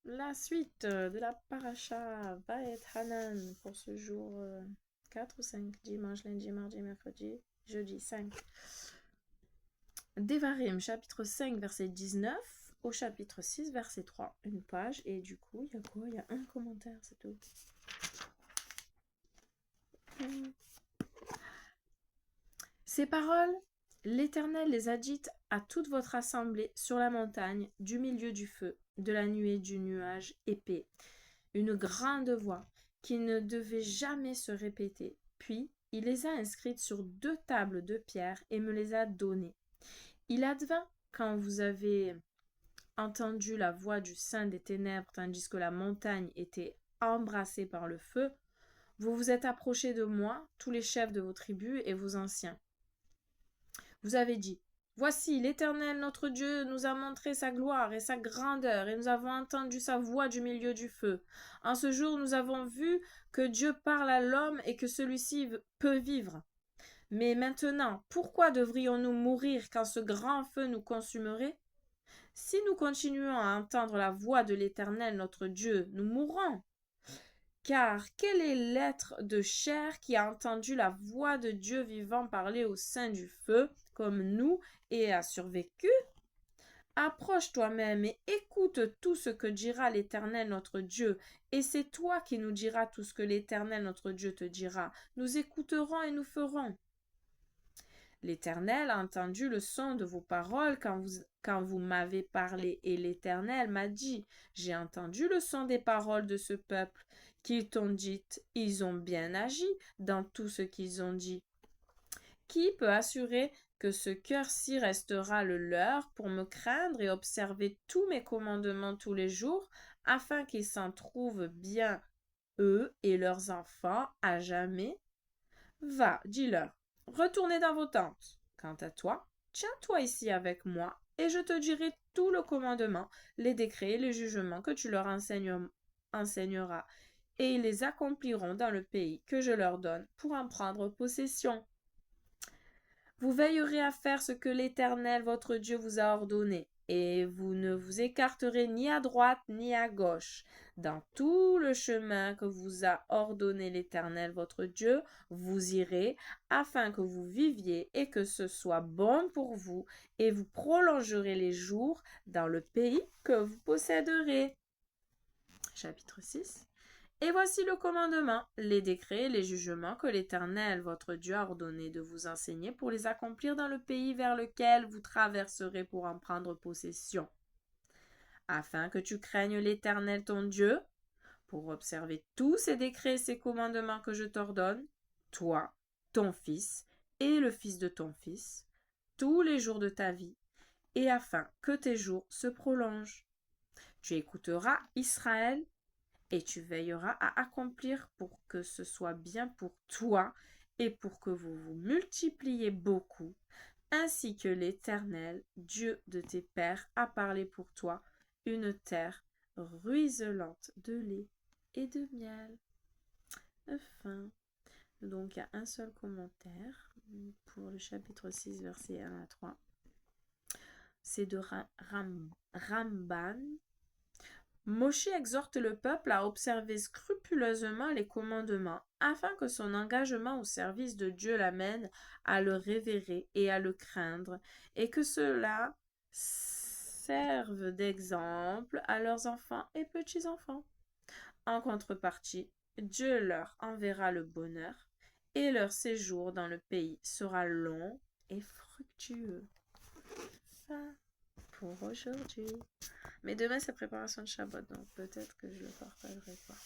La suite de la paracha va être Hanan pour ce jour 4 ou 5, dimanche, lundi, mardi, mercredi, jeudi 5. Devarim, chapitre 5, verset 19 au chapitre 6, verset 3. Une page, et du coup, il y a quoi? Il y a un commentaire, c'est tout. Ces paroles, l'Éternel les a dites à toute votre assemblée sur la montagne, du milieu du feu, de la nuée du nuage épais. Une grande voix qui ne devait jamais se répéter. Puis, il les a inscrites sur 2 tables de pierre et me les a données. Il advint, quand vous avez entendu la voix du Saint des ténèbres, tandis que la montagne était embrassée par le feu, vous vous êtes approchés de moi, tous les chefs de vos tribus et vos anciens. Vous avez dit, voici, l'Éternel notre Dieu nous a montré sa gloire et sa grandeur, et nous avons entendu sa voix du milieu du feu. En ce jour, nous avons vu que Dieu parle à l'homme et que celui-ci peut vivre. Mais maintenant, pourquoi devrions-nous mourir quand ce grand feu nous consumerait? Si nous continuons à entendre la voix de l'Éternel notre Dieu, nous mourrons. Car quel est l'être de chair qui a entendu la voix de Dieu vivant parler au sein du feu, comme nous, et a survécu? Approche toi-même et écoute tout ce que dira l'Éternel notre Dieu, et c'est toi qui nous diras tout ce que l'Éternel notre Dieu te dira. Nous écouterons et nous ferons. L'Éternel a entendu le son de vos paroles quand vous m'avez parlé, et l'Éternel m'a dit, j'ai entendu le son des paroles de ce peuple qu'ils t'ont dites, ils ont bien agi dans tout ce qu'ils ont dit. Qui peut assurer que ce cœur-ci restera le leur pour me craindre et observer tous mes commandements tous les jours, afin qu'ils s'en trouvent bien eux et leurs enfants à jamais? Va, dis-leur, retournez dans vos tentes. Quant à toi, tiens-toi ici avec moi, et je te dirai tout le commandement, les décrets et les jugements que tu leur enseigneras, et ils les accompliront dans le pays que je leur donne pour en prendre possession. Vous veillerez à faire ce que l'Éternel votre Dieu vous a ordonné, et vous ne vous écarterez ni à droite ni à gauche. Dans tout le chemin que vous a ordonné l'Éternel votre Dieu, vous irez, afin que vous viviez et que ce soit bon pour vous, et vous prolongerez les jours dans le pays que vous posséderez. Chapitre 6. Et voici le commandement, les décrets et les jugements que l'Éternel votre Dieu a ordonné de vous enseigner pour les accomplir dans le pays vers lequel vous traverserez pour en prendre possession. Afin que tu craignes l'Éternel ton Dieu, pour observer tous ces décrets et ces commandements que je t'ordonne, toi, ton fils et le fils de ton fils, tous les jours de ta vie, et afin que tes jours se prolongent. Tu écouteras Israël, et tu veilleras à accomplir pour que ce soit bien pour toi et pour que vous vous multipliez beaucoup, ainsi que l'Éternel, Dieu de tes pères, a parlé pour toi, une terre ruisselante de lait et de miel. Fin. Donc il y a un seul commentaire pour le chapitre 6, versets 1 à 3. C'est de Ramban. Moshe exhorte le peuple à observer scrupuleusement les commandements, afin que son engagement au service de Dieu l'amène à le révérer et à le craindre, et que cela serve d'exemple à leurs enfants et petits-enfants. En contrepartie, Dieu leur enverra le bonheur, et leur séjour dans le pays sera long et fructueux. Fin pour aujourd'hui. Mais demain, c'est préparation de Shabbat, donc peut-être que je le partagerai pas.